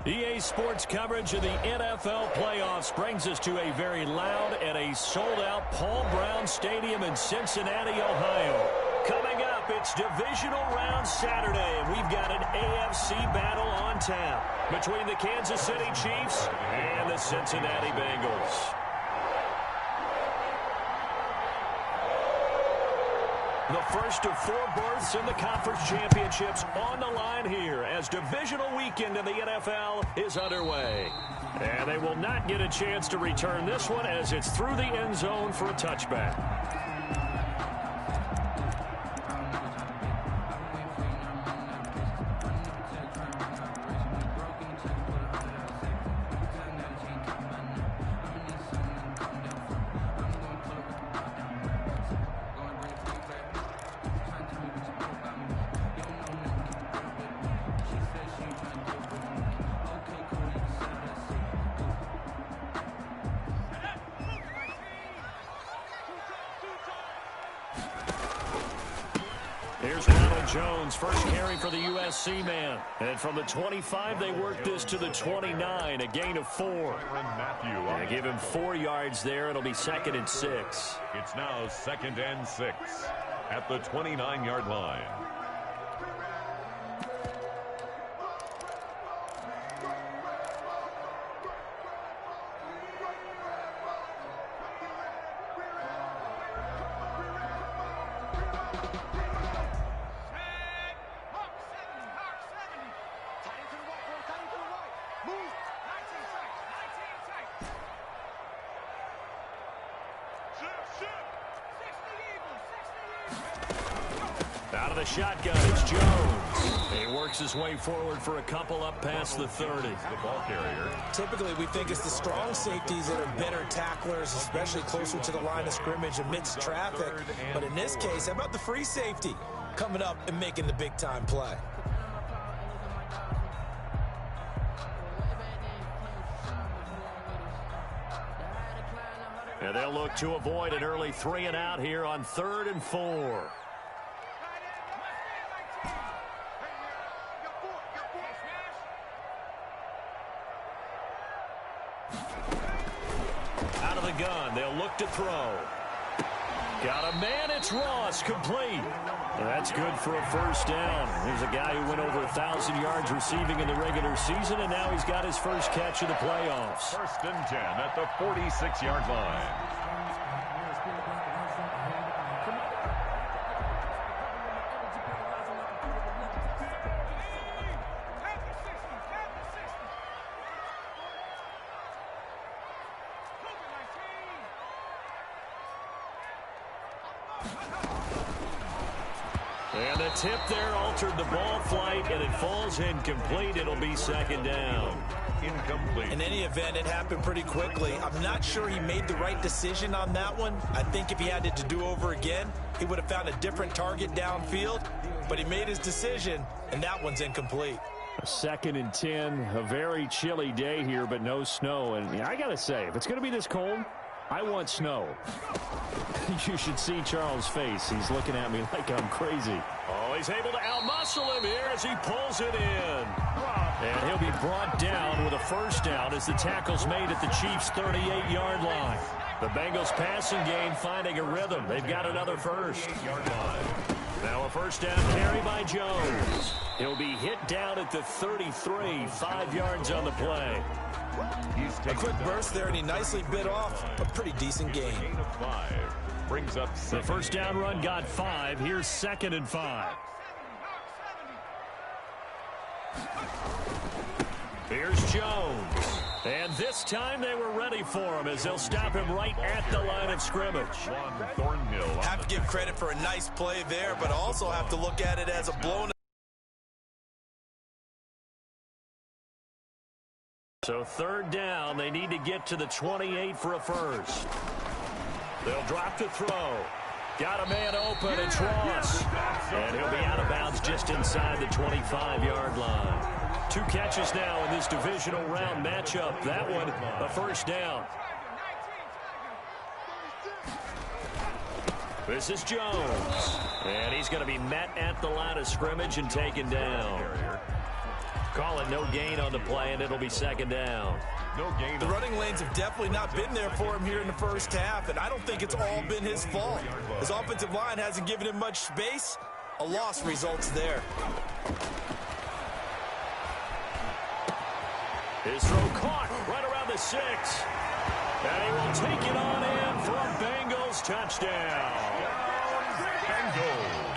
EA Sports coverage of the NFL playoffs brings us to a very loud and a sold-out Paul Brown Stadium in Cincinnati, Ohio. Coming up, it's Divisional Round Saturday, and we've got an AFC battle on tap between the Kansas City Chiefs and the Cincinnati Bengals. The first of 4 berths in the conference championships on the line here as divisional weekend in the NFL is underway. And they will not get a chance to return this one as it's through the end zone for a touchback. Here's Ronald Jones, first carry for the USC man. And from the 25, they work this to the 29, a gain of 4. They give him 4 yards there. It'll be 2nd and 6. It's now 2nd and 6 at the 29-yard line. Out of the shotgun, it's Jones. He works his way forward for a couple up past the 30. The ball carrier. Typically, we think it's the strong safeties that are better tacklers, especially closer to the line of scrimmage amidst traffic. But in this case, how about the free safety coming up and making the big-time play? And they'll look to avoid an early 3 and out here on 3rd and 4. Out of the gun, they'll look to throw. Got a man, it's Ross, complete. That's good for a first down. Here's a guy who went over 1,000 yards receiving in the regular season, and now he's got his first catch of the playoffs. 1st and 10 at the 46-yard line. And the tip there altered the ball flight, and it falls incomplete. It'll be 2nd down. Incomplete. In any event, it happened pretty quickly. I'm not sure he made the right decision on that one. I think if he had it to do over again, he would have found a different target downfield. But he made his decision, and that one's incomplete. 2nd and 10, a very chilly day here, but no snow. And I got to say, if it's going to be this cold, I want snow. You should see Charles' face. He's looking at me like I'm crazy. Oh, he's able to outmuscle him here as he pulls it in. And he'll be brought down with a first down as the tackle's made at the Chiefs' 38-yard line. The Bengals passing game finding a rhythm. They've got another first. Now a first down carry by Jones. He'll be hit down at the 33, 5 yards on the play. A quick burst there, and he nicely bit off a pretty decent gain. Gain of 5 brings up the first down run got 5. Here's 2nd and 5. Here's Jones. And this time they were ready for him as they'll stop him right at the line of scrimmage. Have to give credit for a nice play there, but also have to look at it as a blown. So 3rd down, they need to get to the 28 for a first. They'll drop to throw. Got a man open, it's Ross. And he'll be out of bounds just inside the 25-yard line. 2 catches now in this divisional round matchup. That one, a first down. This is Jones. And he's going to be met at the line of scrimmage and taken down. Call it no gain on the play, and it'll be second down. No gain. The running lanes have definitely not been there for him here in the first half, and I don't think it's all been his fault. His offensive line hasn't given him much space. A loss results there. His throw caught right around the 6. And he will take it on in for a Bengals touchdown.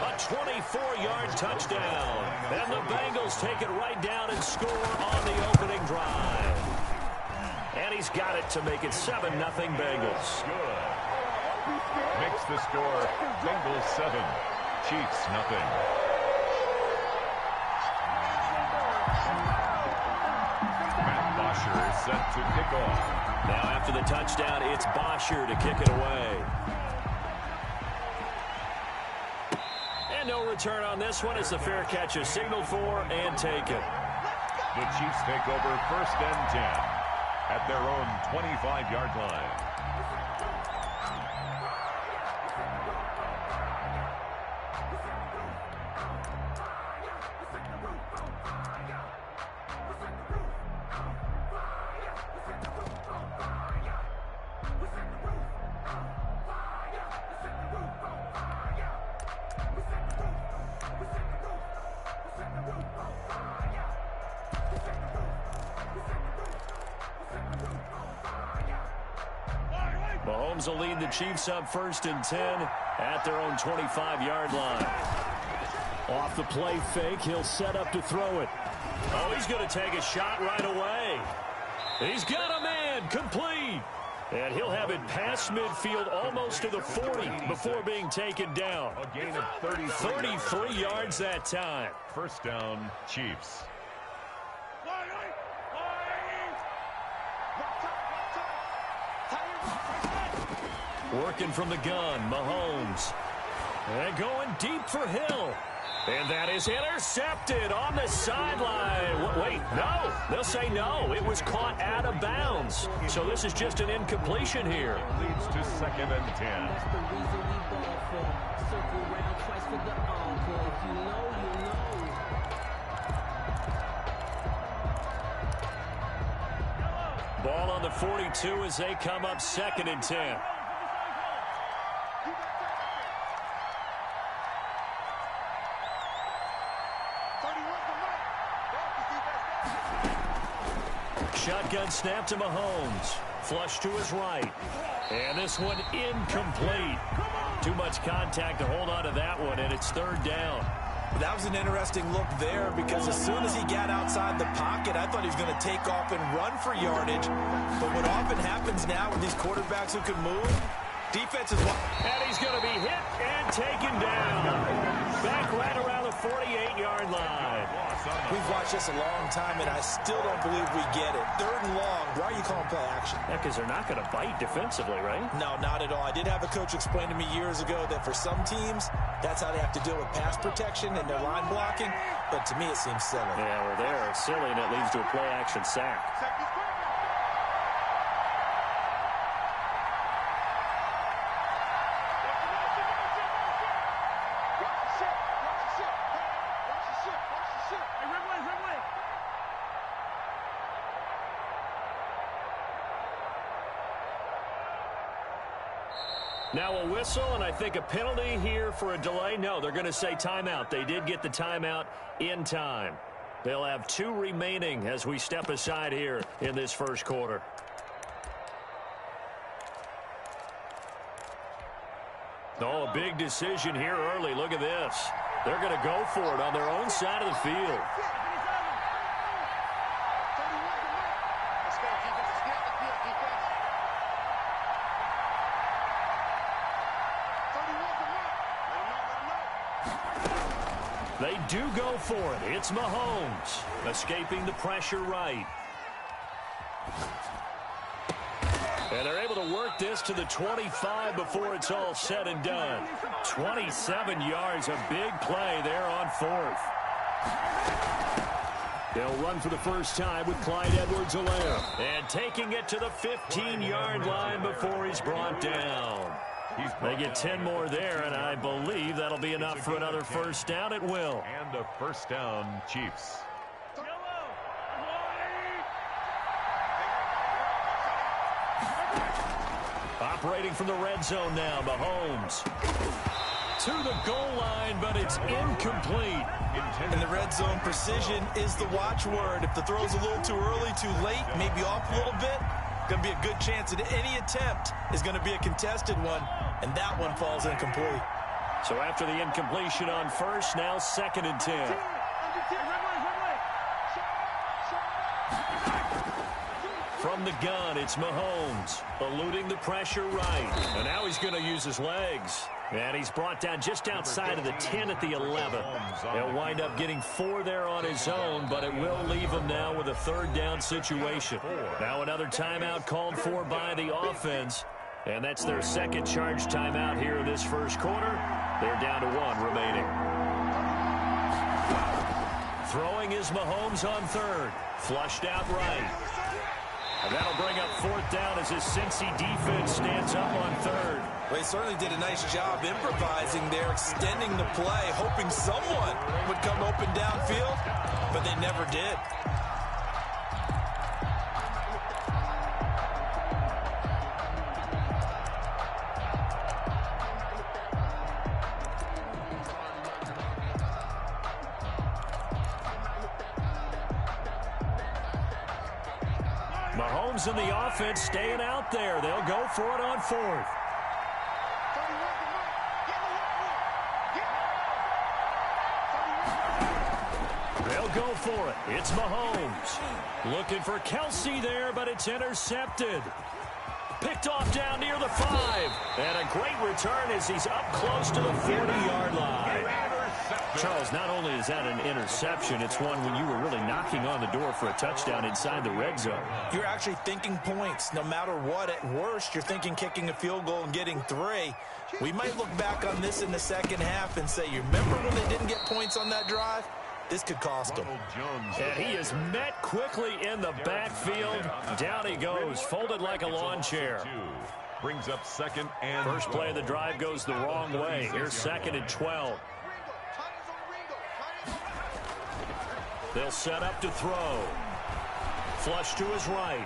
A 24-yard touchdown. And the Bengals take it right down and score on the opening drive. And he's got it to make it 7-0 Bengals. Good. Makes the score Bengals 7, Chiefs nothing. Bosher is set to kick off. Now after the touchdown, it's Bosher to kick it away. And no return on this one as the fair catch is signaled for and taken. The Chiefs take over 1st and 10 at their own 25-yard line. Mahomes will lead the Chiefs up 1st and 10 at their own 25-yard line. Off the play fake, he'll set up to throw it. Oh, he's going to take a shot right away. He's got a man, complete. And he'll have it past midfield almost to the 40 before being taken down. A gain of 33 yards that time. 1st down, Chiefs. Working from the gun, Mahomes. And going deep for Hill. And that is intercepted on the sideline. Wait, no. They'll say no. It was caught out of bounds. So this is just an incompletion here. Leads to 2nd and 10. That's the reason we ball for. Circle round twice for the encore. If you know, you know. Ball on the 42 as they come up 2nd and 10. Shotgun snap to Mahomes. Flush to his right. And this one incomplete. Too much contact to hold on to that one, and it's 3rd down. That was an interesting look there because as soon as he got outside the pocket, I thought he was going to take off and run for yardage. But what often happens now with these quarterbacks who can move, defense is... And he's going to be hit and taken down. Back right around the 48-yard line. We've watched this a long time, and I still don't believe we get it. 3rd and long. Why are you calling play action? Yeah, because they're not going to bite defensively, right? No, not at all. I did have a coach explain to me years ago that for some teams, that's how they have to deal with pass protection and their line blocking. But to me, it seems silly. Yeah, well, they're silly, and it leads to a play-action sack. Now a whistle, and I think a penalty here for a delay. No, they're going to say timeout. They did get the timeout in time. They'll have 2 remaining as we step aside here in this first quarter. Oh, a big decision here early. Look at this. They're going to go for it on their own side of the field. They do go for it. It's Mahomes escaping the pressure right. And they're able to work this to the 25 before it's all said and done. 27 yards, a big play there on 4th. They'll run for the first time with Clyde Edwards-Helaire. And taking it to the 15-yard line before he's brought down. They get 10 more there, and I believe that'll be enough for another first down. It will. And a 1st down, Chiefs. Operating from the red zone now, Mahomes. To the goal line, but it's incomplete. In the red zone, precision is the watchword. If the throw's a little too early, too late, maybe off a little bit, going to be a good chance that any attempt is going to be a contested one, and that one falls incomplete. So after the incompletion on first, now 2nd and 10. From the gun, it's Mahomes, eluding the pressure right. And now he's going to use his legs. And he's brought down just outside of the 10 at the 11. He'll wind up getting 4 there on his own, but it will leave him now with a 3rd down situation. Now another timeout called for by the offense. And that's their 2nd charge timeout here in this first quarter. They're down to 1 remaining. Throwing is Mahomes on 3rd. Flushed out right. And that'll bring up 4th down as his Cincy defense stands up on 3rd. Well, he certainly did a nice job improvising there, extending the play, hoping someone would come open downfield, but they never did. Mahomes and the offense staying out there. They'll go for it on 4th. They'll go for it. It's Mahomes. Looking for Kelsey there, but it's intercepted. Picked off down near the 5. And a great return as he's up close to the 40-yard line. Charles, not only is that an interception, it's one when you were really knocking on the door for a touchdown inside the red zone. You're actually thinking points. No matter what, at worst, you're thinking kicking a field goal and getting 3. We might look back on this in the second half and say, you remember when they didn't get points on that drive? This could cost them. And he is met quickly in the backfield. Down he goes, folded like a lawn chair. Brings up 2nd and First play of the drive goes the wrong way. Here's 2nd and 12. They'll set up to throw. Flush to his right.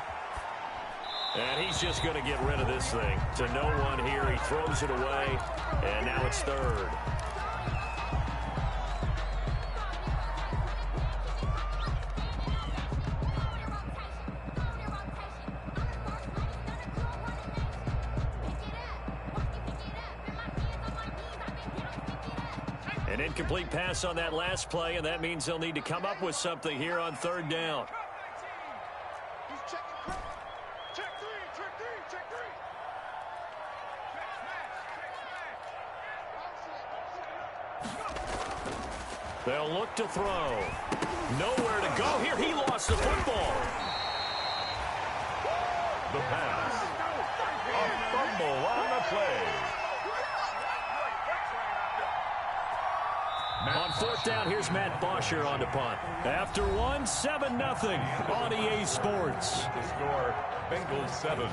And he's just going to get rid of this thing. To no one here. He throws it away. And now it's 3rd. An incomplete pass on that last play, and that means they'll need to come up with something here on 3rd down. They'll look to throw. Nowhere to go here. He lost the football. the pass. A fumble on the play. On 4th down, here's Matt Bosher on to punt. After 7-0 on EA Sports. The score, Bengals 7,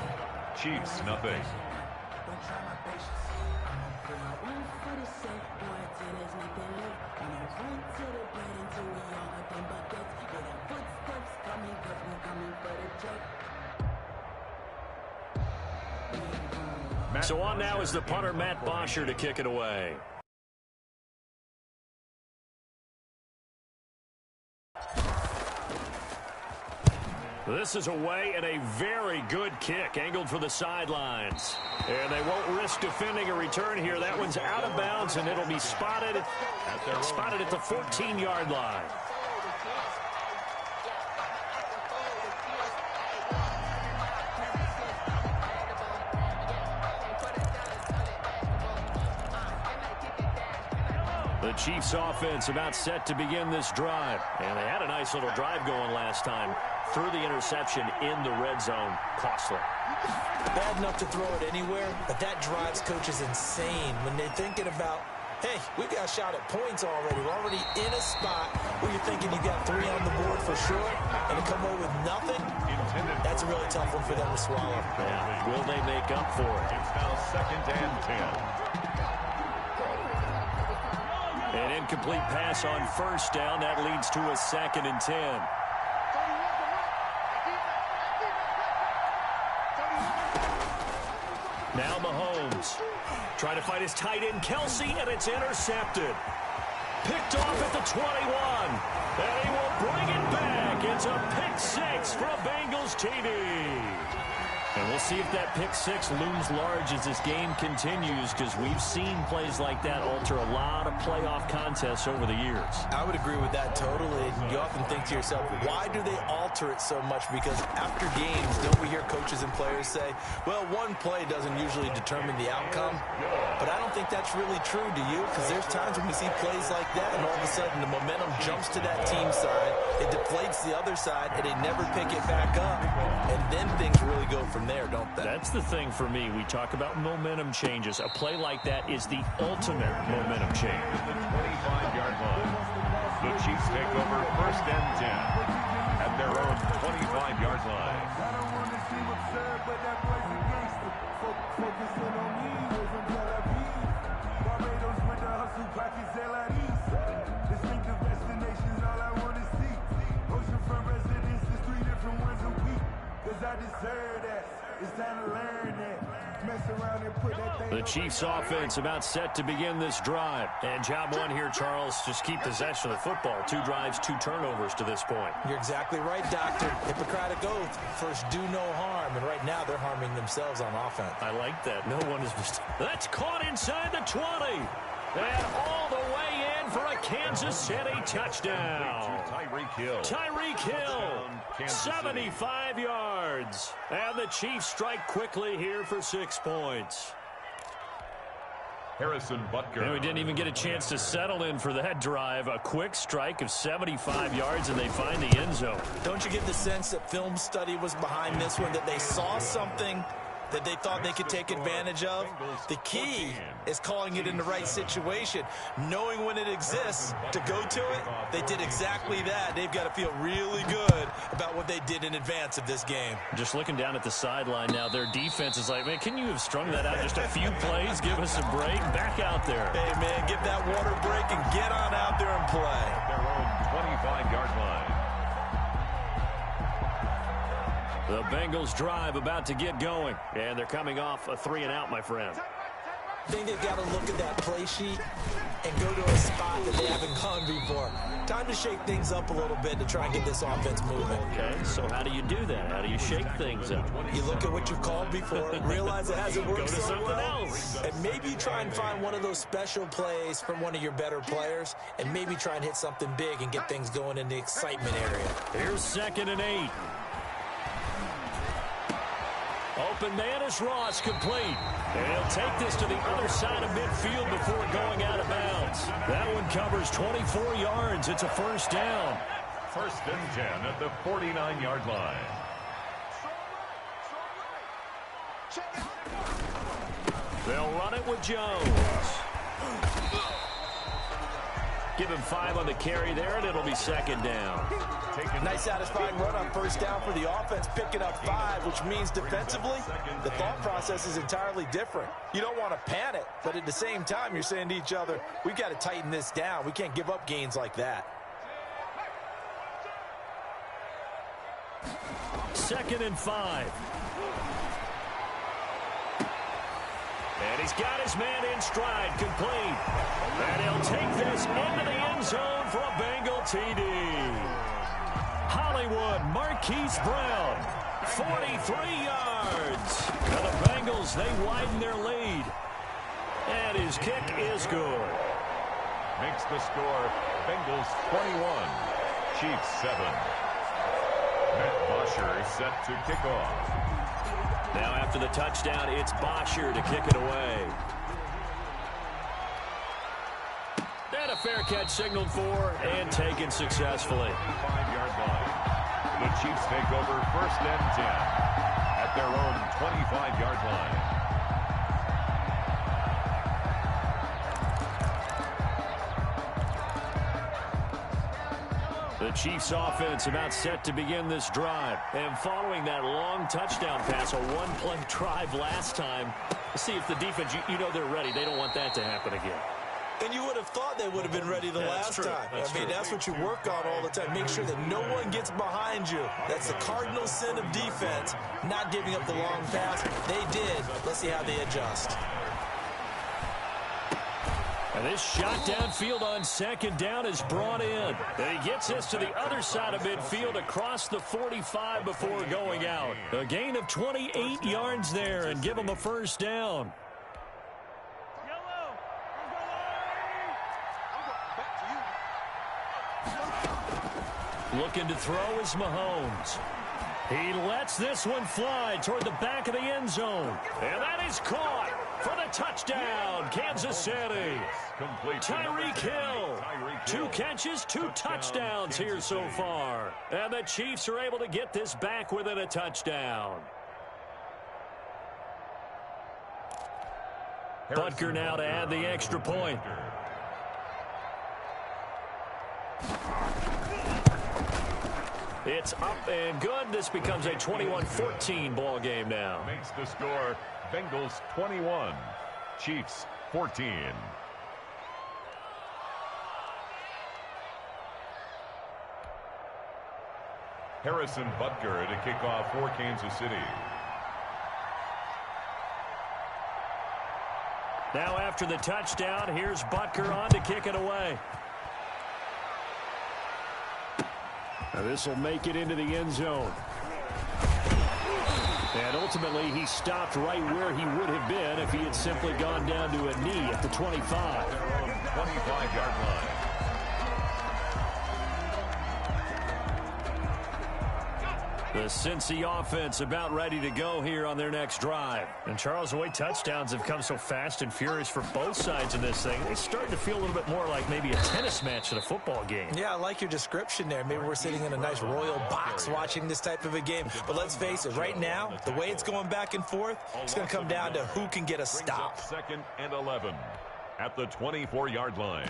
Chiefs 0. So on now is the punter, Matt Bosher, to kick it away. This is away and a very good kick, angled for the sidelines. And they won't risk defending a return here. That one's out of bounds, and it'll be spotted at the 14-yard line. The Chiefs offense about set to begin this drive. And they had a nice little drive going last time. Threw the interception in the red zone. Costly. Bad enough to throw it anywhere, but that drives coaches insane when they're thinking about, hey, we got a shot at points already. We're already in a spot where you're thinking you got 3 on the board for sure, and to come away with nothing, that's a really tough one for them to swallow. Yeah. Will they make up for it? It's now 2nd and 10. An incomplete pass on 1st down. That leads to a 2nd and 10. Now Mahomes trying to find his tight end, Kelsey, and it's intercepted. Picked off at the 21. And he will bring it back. It's a pick six for a Bengals TD. And we'll see if that pick six looms large as this game continues, because we've seen plays like that alter a lot of playoff contests over the years. I would agree with that totally. You often think to yourself, why do they alter it so much? Because after games, don't we hear coaches and players say, well, one play doesn't usually determine the outcome? But I don't think that's really true, do you? Because there's times when we see plays like that, and all of a sudden the momentum jumps to that team side, it deflates the other side, and they never pick it back up. And then things really go from there, don't they? That's the thing for me. We talk about momentum changes. A play like that is the ultimate momentum change. The 25-yard line. The Chiefs take over first and 10 at their own 25-yard line. I don't want to seem absurd, but that boy's a gangster. Focusing on me, we're from Tel Aviv. Barbados with the hustle, pockets LIDs. Distinctive destinations, all I want to see. Oceanfront residences, 3 different ones a week. Cause I deserve that. It's time to learn that. Mess around and put that thing. The Chiefs offense about set to begin this drive. And job one here, Charles, just keep possession of the football. 2 drives, 2 turnovers to this point. You're exactly right, Doctor. Hippocratic oath. First, do no harm. And right now, they're harming themselves on offense. I like that. No one is... That's caught inside the 20. And all the way in for a Kansas City touchdown. Tyreek Hill. Tyreek Hill, 75 yards. And the Chiefs strike quickly here for 6 points. Harrison Butker. And we didn't even get a chance to settle in for that drive. A quick strike of 75 yards, and they find the end zone. Don't you get the sense that film study was behind this one, that they saw something that they thought they could take advantage of? The key is calling it in the right situation, knowing when it exists to go to it. They did exactly that. They've got to feel really good about what they did in advance of this game. Just looking down at the sideline now, their defense is like, man, can you have strung that out just a few plays? Give us a break. Back out there. Hey, man, give that water break and get on out there and play. Their own 25-yard line. The Bengals drive about to get going, and they're coming off a 3-and-out, my friend. I think they've got to look at that play sheet and go to a spot that they haven't gone before. Time to shake things up a little bit to try and get this offense moving. Okay, so how do you do that? How do you shake things up? You look at what you've called before, realize it hasn't worked Go to so something well, else. and maybe you try and find one of those special plays from one of your better players, and maybe try and hit something big and get things going in the excitement area. Here's 2nd and 8. Open man is Ross, complete. And he'll take this to the other side of midfield before going out of bounds. That one covers 24 yards. It's a first down. First and 10 at the 49-yard line. They'll run it with Jones. Give him 5 on the carry there, and it'll be 2nd down. Nice satisfying run on first down for the offense, picking up 5, which means defensively, the thought process is entirely different. You don't want to panic, but at the same time, you're saying to each other, we've got to tighten this down. We can't give up gains like that. 2nd and 5. And he's got his man in stride, complete. And he'll take this into the end zone for a Bengal TD. Hollywood, Marquise Brown, 43 yards. Now the Bengals, they widen their lead. And his kick is good. Makes the score Bengals 21, Chiefs 7. Matt Bosher set to kick off. Now after the touchdown, it's Bosher to kick it away. And a fair catch signaled for and taken successfully. 5-yard line. The Chiefs take over first and 10 at their own 25-yard line. The Chiefs offense about set to begin this drive. And following that long touchdown pass, a one-play drive last time, see if the defense, you know they're ready. They don't want that to happen again. And you would have thought they would have been ready the last time. I mean, that's what you work on all the time. Make sure that no one gets behind you. That's the cardinal sin of defense, not giving up the long pass. They did. Let's see how they adjust. And this shot downfield on second down is brought in. And he gets this to the other side of midfield across the 45 before going out. A gain of 28 yards there and give him a first down. Looking to throw is Mahomes. He lets this one fly toward the back of the end zone. And that is caught for the touchdown, Kansas City. Tyreek Hill. 2 catches, 2 touchdowns here so far. And the Chiefs are able to get this back within a touchdown. Butker now to add the extra point. It's up and good. This becomes a 21-14 ball game now. Makes the score Bengals 21, Chiefs 14. Harrison Butker to kick off for Kansas City. Now after the touchdown, here's Butker on to kick it away. Now this will make it into the end zone. And ultimately, he stopped right where he would have been if he had simply gone down to a knee at the 25. 25-yard line. The Cincy offense about ready to go here on their next drive. And Charles, the way touchdowns have come so fast and furious for both sides in this thing, it's starting to feel a little bit more like maybe a tennis match than a football game. Yeah, I like your description there. Maybe we're sitting in a nice royal box watching this type of a game. But let's face it, right now, the way it's going back and forth, it's going to come down to who can get a stop. 2nd and 11 at the 24-yard line.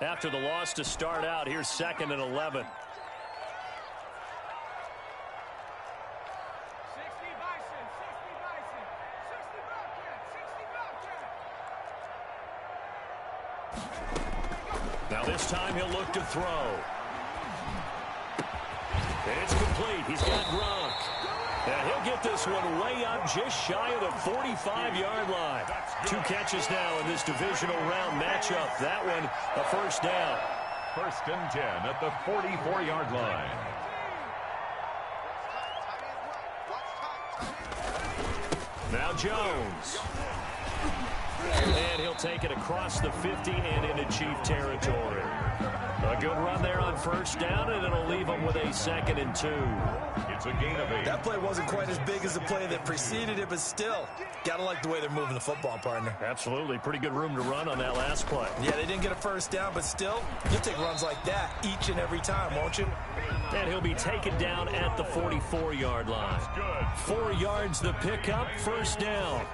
After the loss to start out, here's 2nd and 11. Now this time he'll look to throw. And it's complete. He's got Gronk. And he'll get this one way up just shy of the 45-yard line. 2 catches now in this divisional round matchup. That one a first down. 1st and 10 at the 44-yard line. Now Jones. And he'll take it across the 50 and into Chief territory. A good run there on first down, and it'll leave them with a 2nd and 2. It's a gain of 8. That play wasn't quite as big as the play that preceded it, but still, gotta like the way they're moving the football, partner. Absolutely. Pretty good room to run on that last play. Yeah, they didn't get a first down, but still, you'll take runs like that each and every time, won't you? And he'll be taken down at the 44-yard line. 4 yards the pickup, first down.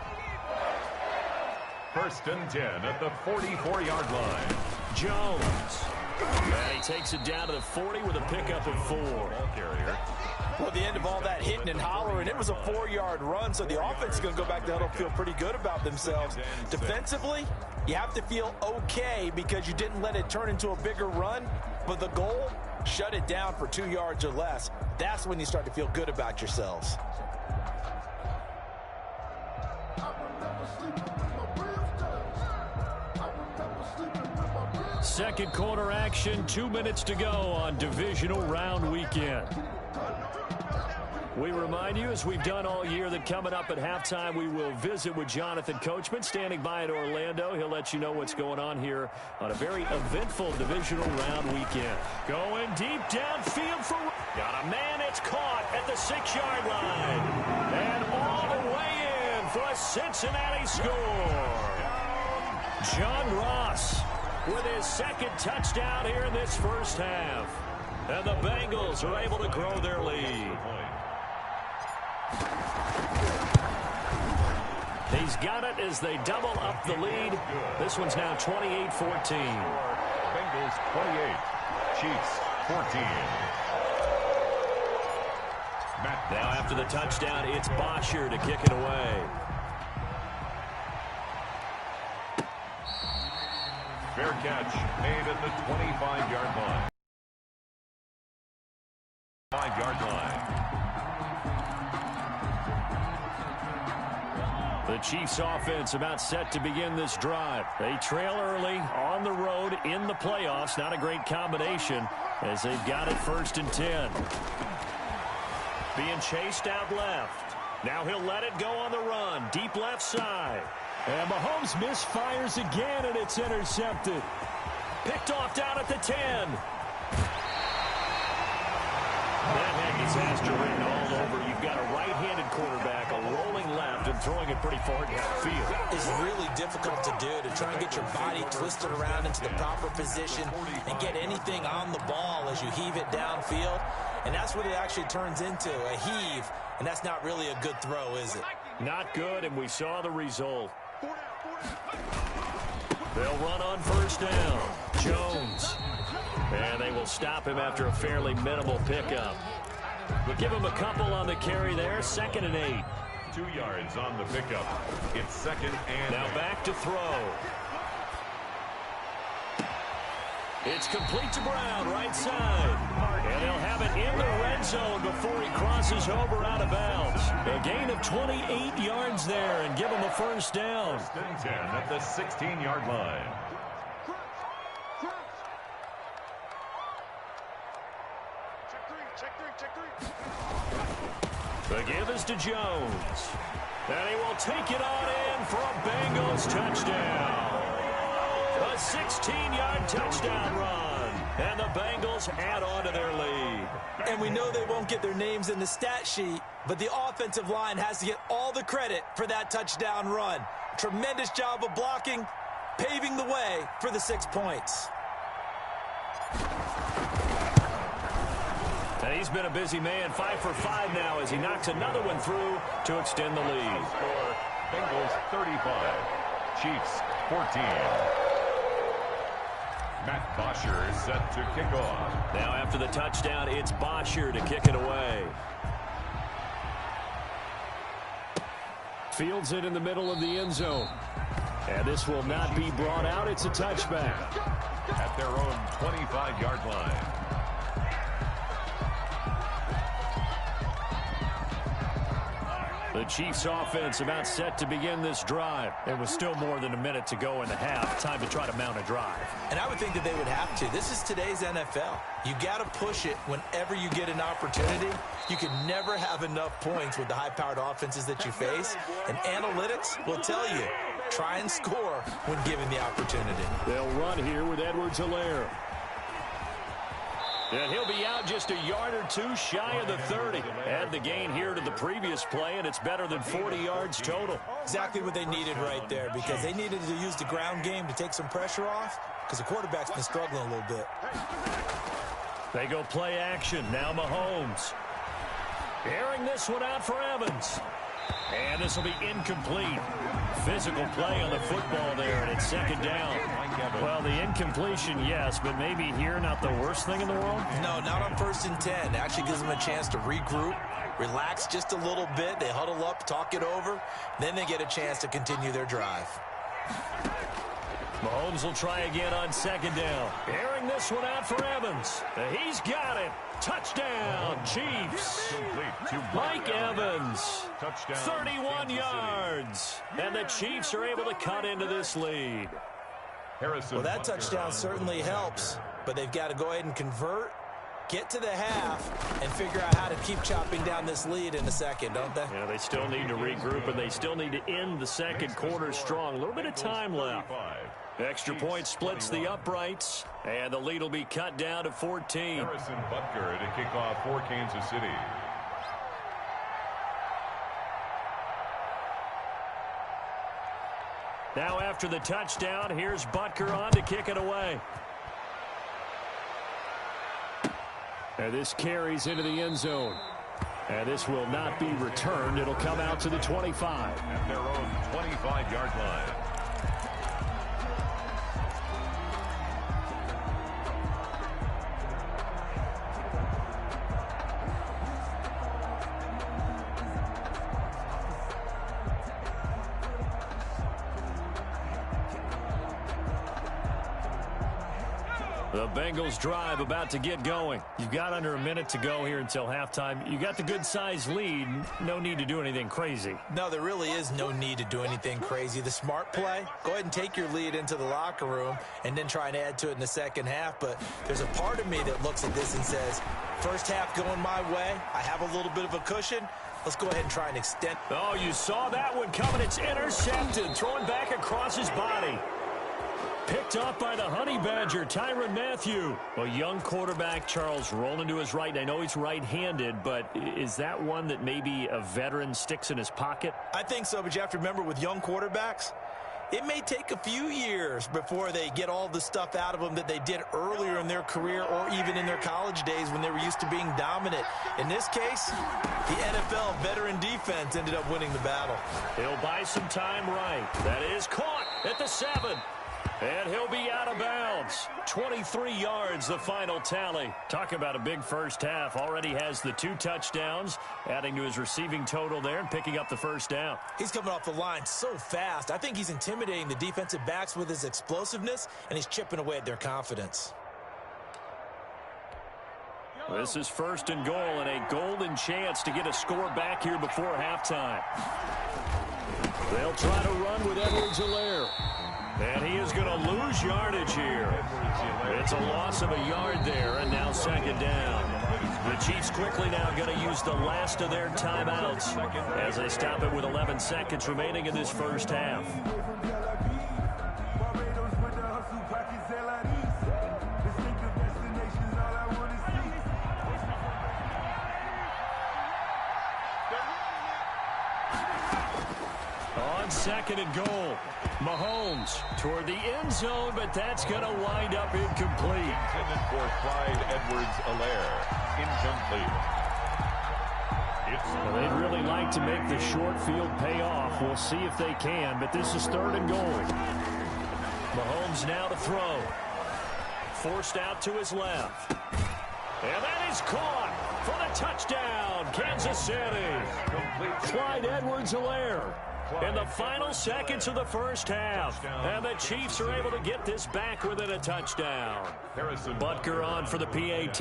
1st and 10 at the 44-yard line. Jones. And he takes it down to the 40 with a pickup of 4. Ball carrier. Well, at the end of all that hitting and hollering, it was a 4-yard run, so the offense is going to go back to huddle, feel pretty good about themselves. Defensively, you have to feel okay because you didn't let it turn into a bigger run, but the goal, shut it down for 2 yards or less. That's when you start to feel good about yourselves. Second quarter action, 2 minutes to go on divisional round weekend. We remind you, as we've done all year, that coming up at halftime, we will visit with Jonathan Coachman, standing by in Orlando. He'll let you know what's going on here on a very eventful divisional round weekend. Going deep downfield for... Got a man, it's caught at the 6-yard line. And all the way in for a Cincinnati score. John Ross with his 2nd touchdown here in this first half. And the Bengals are able to grow their lead. He's got it as they double up the lead. This one's now 28-14. Bengals 28, Chiefs 14. Now after the touchdown, it's Bosher to kick it away. Fair catch made at the 25-yard line. 5-yard line. The Chiefs offense about set to begin this drive. They trail early on the road in the playoffs. Not a great combination as they've got it 1st and 10. Being chased out left. Now he'll let it go on the run. Deep left side. And Mahomes misfires again, and it's intercepted. Picked off down at the 10. That had disaster written all over. You've got a right-handed quarterback, a rolling left, and throwing it pretty far downfield. It's really difficult to do, to try and get your body twisted around into the proper position and get anything on the ball as you heave it downfield. And that's what it actually turns into, a heave. And that's not really a good throw, is it? Not good, and we saw the result. They'll run on 1st down. Jones. And they will stop him after a fairly minimal pickup. We'll give him a couple on the carry there. 2nd and 8. 2 yards on the pickup. It's 2nd and now 8. back to throw. It's complete to Brown, right side. And they'll have it in the red zone before he crosses over out of bounds. A gain of 28 yards there and give him a 1st down. 1st and 10 at the 16-yard line. The give is to Jones. And he will take it on in for a Bengals touchdown. A 16-yard touchdown run. And the Bengals add on to their lead. And we know they won't get their names in the stat sheet, but the offensive line has to get all the credit for that touchdown run. Tremendous job of blocking, paving the way for the 6 points. And he's been a busy man, 5 for 5 now as he knocks another one through to extend the lead. Score, Bengals 35, Chiefs 14. Matt Bosher is set to kick off. Now after the touchdown, it's Bosher to kick it away. Fields it in the middle of the end zone. And this will not be brought out. It's a touchback. At their own 25-yard line. The Chiefs offense about set to begin this drive. There was still more than a minute to go in the half. Time to try to mount a drive. And I would think that they would have to. This is today's NFL. You got to push it whenever you get an opportunity. You can never have enough points with the high-powered offenses that you face. And analytics will tell you, try and score when given the opportunity. They'll run here with Edwards-Helaire. And he'll be out just a yard or two shy of the 30. Add the gain here to the previous play, and it's better than 40 yards total. Exactly what they needed right there, because they needed to use the ground game to take some pressure off, because the quarterback's been struggling a little bit. They go play action. Now Mahomes. Airing this one out for Evans. And this will be incomplete. Physical play on the football there, and it's 2nd down. Well, the incompletion, yes, but maybe here not the worst thing in the world? No, not on 1st and 10. It actually gives them a chance to regroup, relax just a little bit. They huddle up, talk it over. Then they get a chance to continue their drive. Mahomes will try again on 2nd down. Airing this one out for Evans. He's got it. Touchdown, Chiefs. Mike Evans, Touchdown, 31 yards. And the Chiefs are able to cut into this lead. Well, that touchdown certainly helps, but they've got to go ahead and convert, get to the half, and figure out how to keep chopping down this lead in the second, don't they? Yeah, they still need to regroup, and they still need to end the second quarter strong. A little bit of time left. Extra point splits the uprights, and the lead will be cut down to 14. Harrison Butker to kick off for Kansas City. Now after the touchdown, here's Butker on to kick it away. And this carries into the end zone. And this will not be returned. It'll come out to the 25. At their own 25-yard line. The Bengals drive about to get going. You've got under a minute to go here until halftime. You got the good-sized lead. No need to do anything crazy. No, there really is no need to do anything crazy. The smart play, go ahead and take your lead into the locker room and then try and add to it in the second half. But there's a part of me that looks at this and says, first half going my way. I have a little bit of a cushion. Let's go ahead and try and extend. Oh, you saw that one coming. It's intercepted. Thrown back across his body. Picked off by the Honey Badger, Tyrann Mathieu. A young quarterback, Charles, rolling to his right. I know he's right-handed, but is that one that maybe a veteran sticks in his pocket? I think so, but you have to remember with young quarterbacks, it may take a few years before they get all the stuff out of them that they did earlier in their career or even in their college days when they were used to being dominant. In this case, the NFL veteran defense ended up winning the battle. He'll buy some time right. That is caught at the 7. And he'll be out of bounds. 23 yards, the final tally. Talk about a big first half. Already has the 2 touchdowns, adding to his receiving total there and picking up the first down. He's coming off the line so fast. I think he's intimidating the defensive backs with his explosiveness, and he's chipping away at their confidence. This is 1st and goal and a golden chance to get a score back here before halftime. They'll try to run with Edwards-Helaire. And he is going to lose yardage here. It's a loss of a yard there, and now 2nd down. The Chiefs quickly now going to use the last of their timeouts as they stop it with 11 seconds remaining in this first half. On 2nd and goal, Mahomes toward the end zone, but that's going to wind up incomplete. Intended for Clyde Edwards-Helaire. Incomplete. Well, they'd really like to make the short field pay off. We'll see if they can, but this is 3rd and goal. Mahomes now to throw. Forced out to his left. And that is caught for the touchdown, Kansas City. Clyde Edwards-Helaire. In the final seconds of the first half. And the Chiefs are able to get this back within a touchdown. Butker on for the PAT.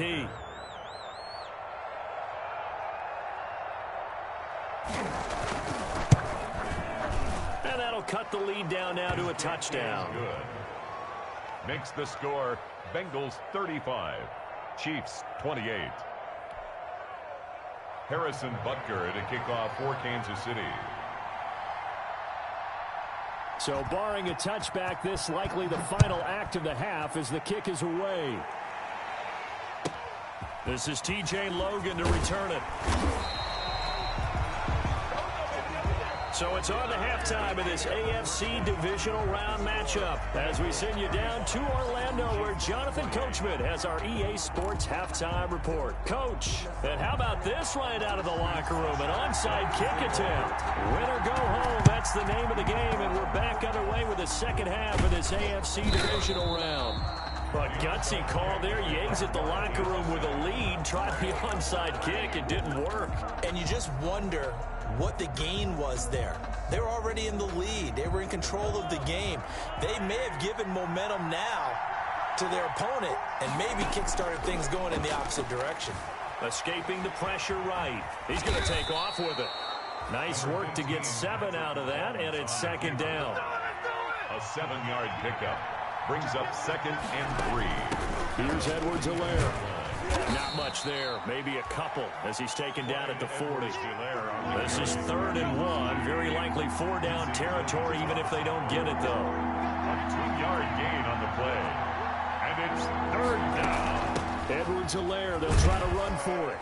And that'll cut the lead down now to a touchdown. Good. Makes the score Bengals 35, Chiefs 28. Harrison Butker to kick off for Kansas City. So barring a touchback, this likely the final act of the half as the kick is away. This is T.J. Logan to return it. So it's on to halftime of this AFC Divisional Round matchup as we send you down to Orlando where Jonathan Coachman has our EA Sports Halftime Report. Coach, and how about this right out of the locker room? An onside kick attempt. Win or go home, that's the name of the game, and we're back underway with the second half of this AFC Divisional Round. But gutsy call there. You exit the locker room with a lead. Tried the onside kick. It didn't work. And you just wonder what the gain was there. They were already in the lead. They were in control of the game. They may have given momentum now to their opponent and maybe kick-started things going in the opposite direction. Escaping the pressure right. He's going to take off with it. Nice work to get 7 out of that, and it's 2nd down. A 7-yard pickup. Brings up 2nd and 3. Here's Edwards-Helaire. Not much there. Maybe a couple as he's taken down at the 40. This is 3rd and 1. Very likely 4-down territory even if they don't get it, though. A 2-yard gain on the play. And it's 3rd down. Edwards-Helaire, they'll try to run for it.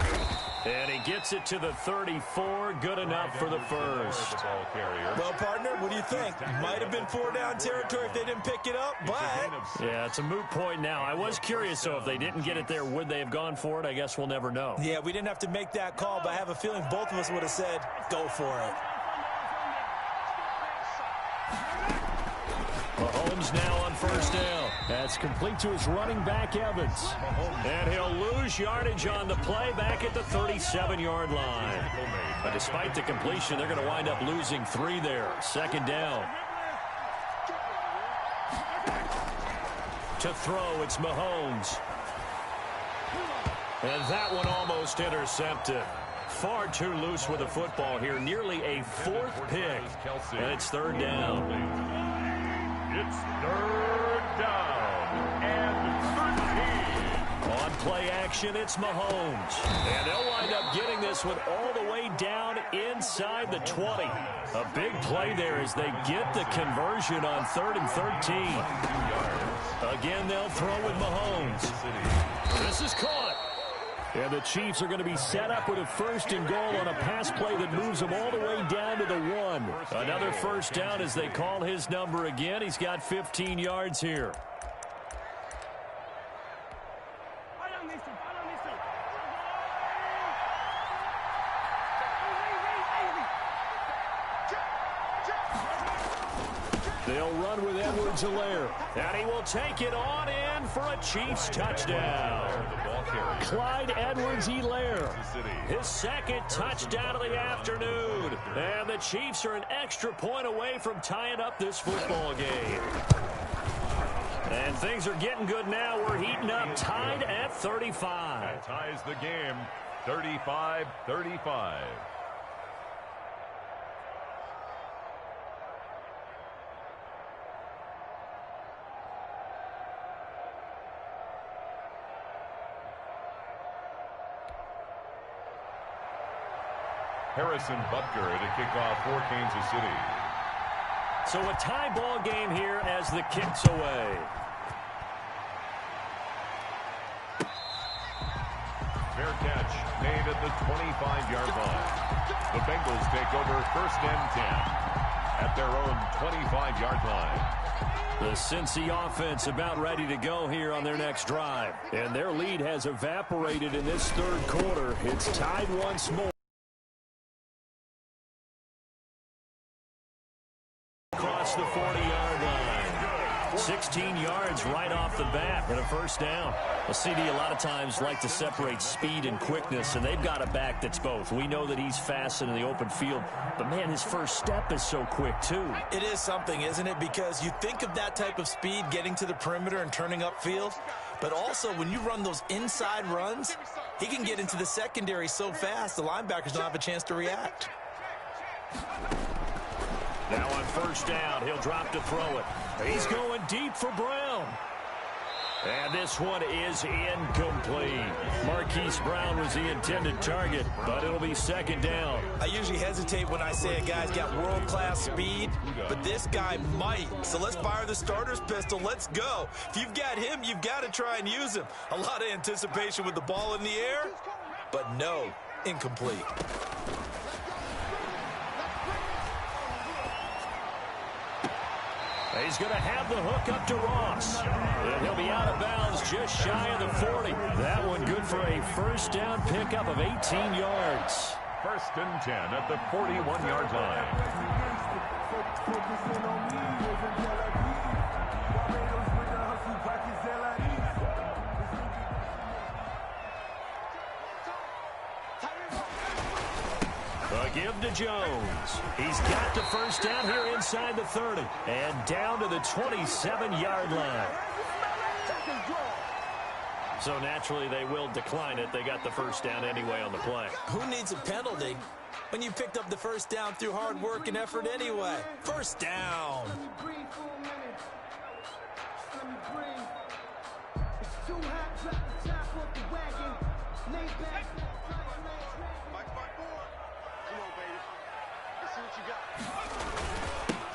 And he gets it to the 34. Good enough for the first. Well, partner, what do you think? Might have been 4-down territory if they didn't pick it up, but... Yeah, it's a moot point now. I was curious, so if they didn't get it there, would they have gone for it? I guess we'll never know. Yeah, we didn't have to make that call, but I have a feeling both of us would have said, go for it. Mahomes now on 1st down. That's complete to his running back, Evans. And he'll lose yardage on the play back at the 37-yard line. But despite the completion, they're going to wind up losing 3 there. 2nd down. To throw, it's Mahomes. And that one almost intercepted. Far too loose with the football here. Nearly a fourth pick. And it's third down. It's third down and 13. On play action, it's Mahomes. And they'll wind up getting this one all the way down inside the 20. A big play there as they get the conversion on 3rd and 13. Again, they'll throw with Mahomes. This is caught. And the Chiefs are going to be set up with a 1st and goal on a pass play that moves them all the way down to the 1. Another first down as they call his number again. He's got 15 yards here. They'll run with Edwards-Helaire. And he will take it on in for a Chiefs touchdown. Clyde Edwards-Helaire, his second touchdown of the afternoon. And the Chiefs are an extra point away from tying up this football game. And things are getting good now. We're heating up, tied at 35. That ties the game, 35-35. Harrison Butker to kick off for Kansas City. So a tie ball game here as the kick's away. Fair catch made at the 25-yard line. The Bengals take over 1st and 10 at their own 25-yard line. The Cincy offense about ready to go here on their next drive. And their lead has evaporated in this 3rd quarter. It's tied once more. Across the 40-yard line. 16 yards right off the bat and a first down. Well, CD a lot of times like to separate speed and quickness, and they've got a back that's both. We know that he's fast in the open field, but, man, his first step is so quick, too. It is something, isn't it? Because you think of that type of speed getting to the perimeter and turning upfield, but also when you run those inside runs, he can get into the secondary so fast the linebackers don't have a chance to react. Now on first down, he'll drop to throw it. He's going deep for Brown. And this one is incomplete. Marquise Brown was the intended target, but it'll be 2nd down. I usually hesitate when I say a guy's got world-class speed, but this guy might. So let's fire the starter's pistol. Let's go. If you've got him, you've got to try and use him. A lot of anticipation with the ball in the air, but no, incomplete. He's going to have the hook up to Ross. And he'll be out of bounds just shy of the 40. That one good for a first down pickup of 18 yards. 1st and 10 at the 41-yard line. A give to Jones. He's got the first down here inside the 30. And down to the 27-yard line. So naturally they will decline it. They got the first down anyway on the play. Who needs a penalty when you picked up the first down through hard work and effort anyway? First down.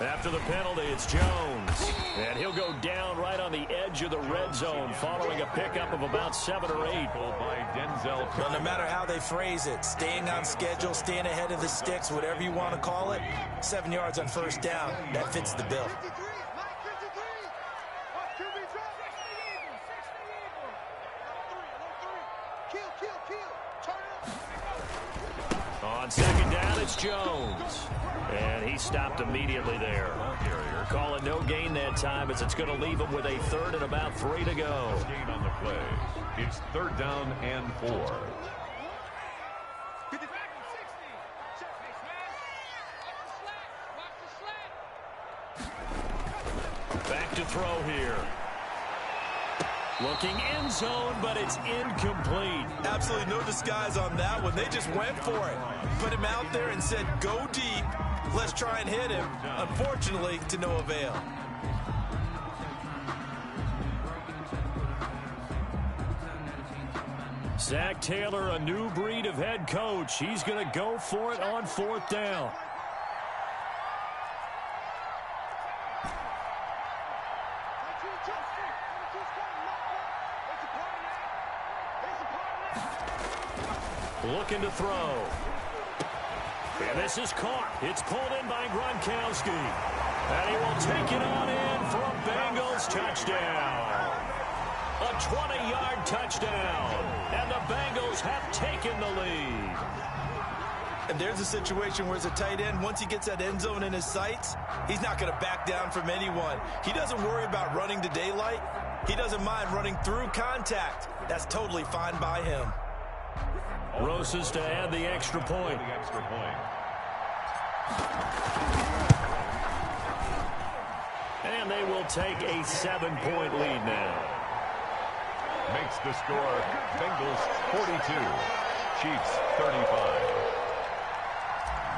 After the penalty, it's Jones. And he'll go down right on the edge of the red zone following a pickup of about 7 or 8. By Denzel. Well, no matter how they phrase it, staying on schedule, staying ahead of the sticks, whatever you want to call it, 7 yards on first down, that fits the bill. On 2nd down, it's Jones. And he stopped immediately there. Call it no gain that time as it's going to leave him with a 3rd and about 3 to go. Gain on the play. It's 3rd down and 4. Back to throw here. Looking end zone, but it's incomplete. Absolutely no disguise on that one. They just went for it. Put him out there and said, go deep. Let's try and hit him. Unfortunately, to no avail. Zach Taylor, a new breed of head coach. He's going to go for it on 4th down. Looking to throw. And this is caught. It's pulled in by Gronkowski. And he will take it on in for a Bengals touchdown. A 20-yard touchdown. And the Bengals have taken the lead. And there's a situation where as a tight end, once he gets that end zone in his sights, he's not going to back down from anyone. He doesn't worry about running to daylight. He doesn't mind running through contact. That's totally fine by him. Rosas to add the extra point. And they will take a 7-point lead now. Makes the score Bengals 42, Chiefs 35.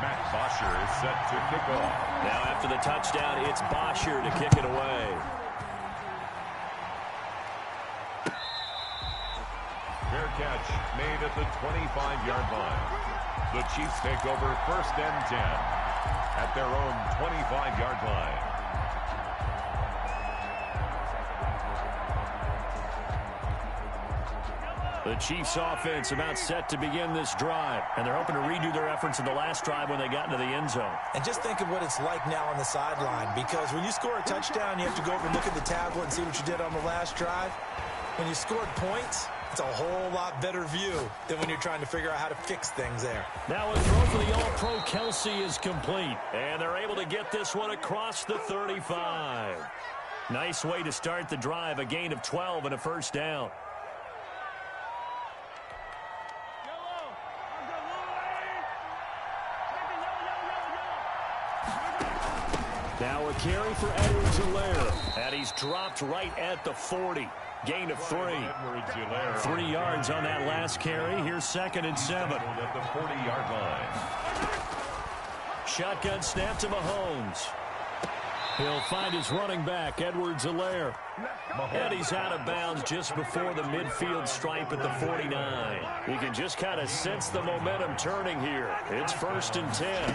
Matt Bosher is set to kick off. Now after the touchdown, it's Bosher to kick it away. Fair catch made at the 25-yard line. The Chiefs take over 1st and 10 at their own 25-yard line. The Chiefs offense about set to begin this drive, and they're hoping to redo their efforts in the last drive when they got into the end zone. And just think of what it's like now on the sideline, because when you score a touchdown, you have to go over and look at the tablet and see what you did on the last drive. When you scored points, it's a whole lot better view than when you're trying to figure out how to fix things there. Now a throw for the All-Pro Kelsey is complete, and they're able to get this one across the 35. Nice way to start the drive, a gain of 12 and a 1st down. Now a carry for Edwards-Helaire, and he's dropped right at the 40. Gain of 3. 3 yards on that last carry. Here's 2nd and 7. At the 40-yard line. Shotgun snap to Mahomes. He'll find his running back, Edwards-Helaire. And he's out of bounds just before the midfield stripe at the 49. You can just kind of sense the momentum turning here. It's 1st and 10.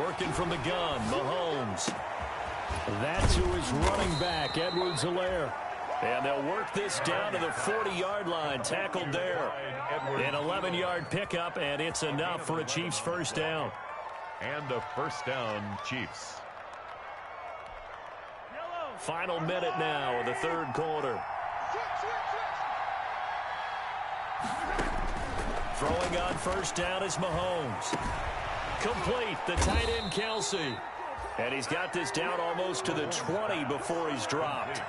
Working from the gun, Mahomes. That's who is running back, Edwards-Helaire. And they'll work this down to the 40-yard line, tackled there. An 11-yard pickup, and it's enough for a Chiefs 1st down. And a 1st down, Chiefs. Final minute now of the 3rd quarter. Throwing on 1st down is Mahomes. Complete, the tight end Kelsey. And he's got this down almost to the 20 before he's dropped.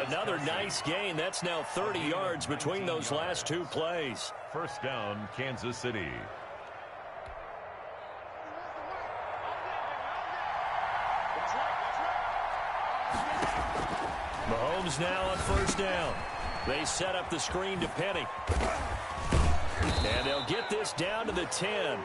Another nice gain. That's now 30 yards between those last 2 plays. 1st down, Kansas City. Mahomes now on 1st down. They set up the screen to Penny. And they'll get this down to the 10.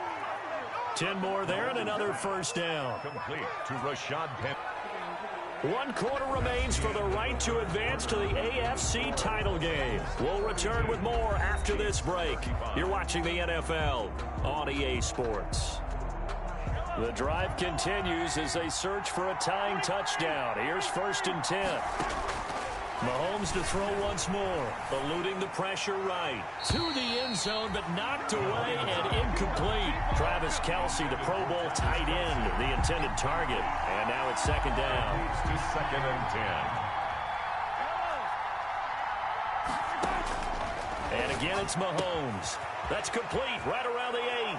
10 more there and another 1st down. Complete to Rashad Penny. 1 quarter remains for the right to advance to the AFC title game. We'll return with more after this break. You're watching the NFL on EA Sports. The drive continues as they search for a tying touchdown. Here's 1st and 10. Mahomes to throw once more, eluding the pressure right. To the end zone, but knocked away and incomplete. Travis Kelsey, the Pro Bowl tight end, the intended target. And now it's 2nd down. Moves to 2nd and 10. And again, it's Mahomes. That's complete right around the 8.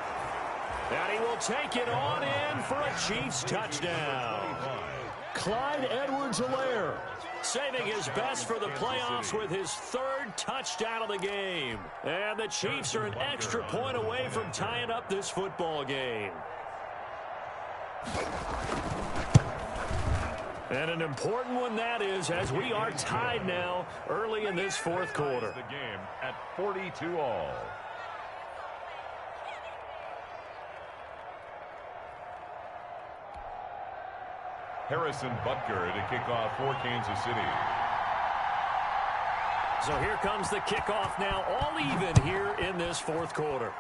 And he will take it on in for a Chiefs touchdown. Clyde Edwards-Helaire saving his best for the playoffs with his 3rd touchdown of the game. And the Chiefs are an extra point away from tying up this football game. And an important one that is, as we are tied now early in this fourth quarter. The game at 42-all. Harrison Butker to kick off for Kansas City. So here comes the kickoff now, all even here in this fourth quarter.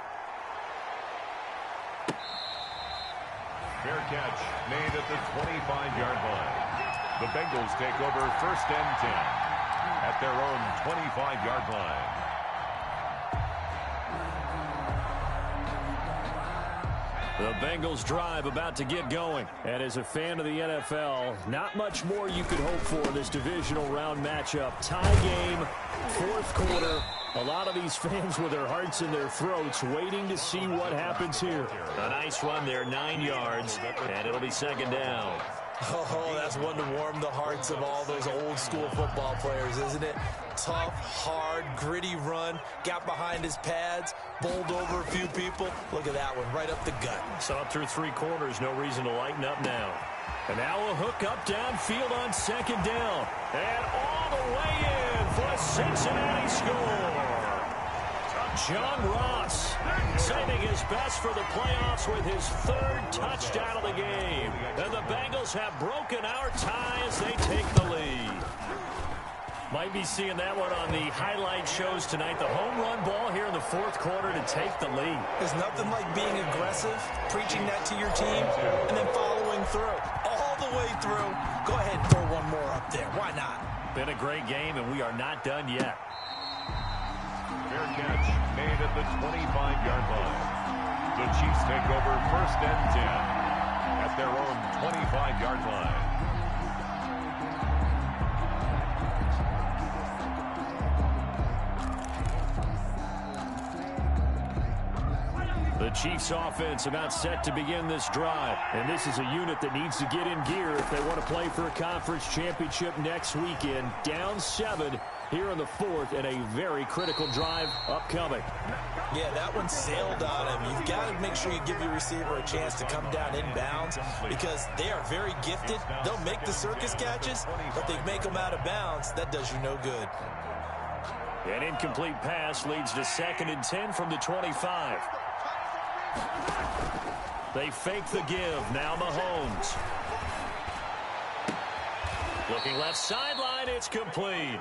Fair catch made at the 25-yard line. The Bengals take over 1st and 10 at their own 25-yard line. The Bengals drive about to get going. And as a fan of the NFL, not much more you could hope for in this divisional round matchup. Tie game, fourth quarter. A lot of these fans with their hearts in their throats waiting to see what happens here. A nice run there, 9 yards, and it'll be 2nd down. Oh, that's one to warm the hearts of all those old school football players, isn't it? Tough, hard, gritty run, got behind his pads, bowled over a few people. Look at that one, right up the gut. Saw it through 3 quarters, no reason to lighten up now. And now a hook up downfield on 2nd down. And all the way in for a Cincinnati score. John Ross saving his best for the playoffs with his 3rd touchdown of the game. And the Bengals have broken our tie as they take the lead. Might be seeing that one on the highlight shows tonight. The home run ball here in the fourth quarter to take the lead. There's nothing like being aggressive, preaching that to your team, and then following through. All the way through. Go ahead and throw one more up there. Why not? Been a great game, and we are not done yet. Fair catch made at the 25-yard line. The Chiefs take over 1st and 10 at their own 25-yard line. The Chiefs offense about set to begin this drive. And this is a unit that needs to get in gear if they want to play for a conference championship next weekend. Down 7 here in the 4th, and a very critical drive upcoming. Yeah, that one sailed on him. You've got to make sure you give your receiver a chance to come down inbounds because they are very gifted. They'll make the circus catches, but they make them out of bounds. That does you no good. An incomplete pass leads to 2nd and 10 from the 25. They fake the give. Now Mahomes. Looking left sideline. It's complete.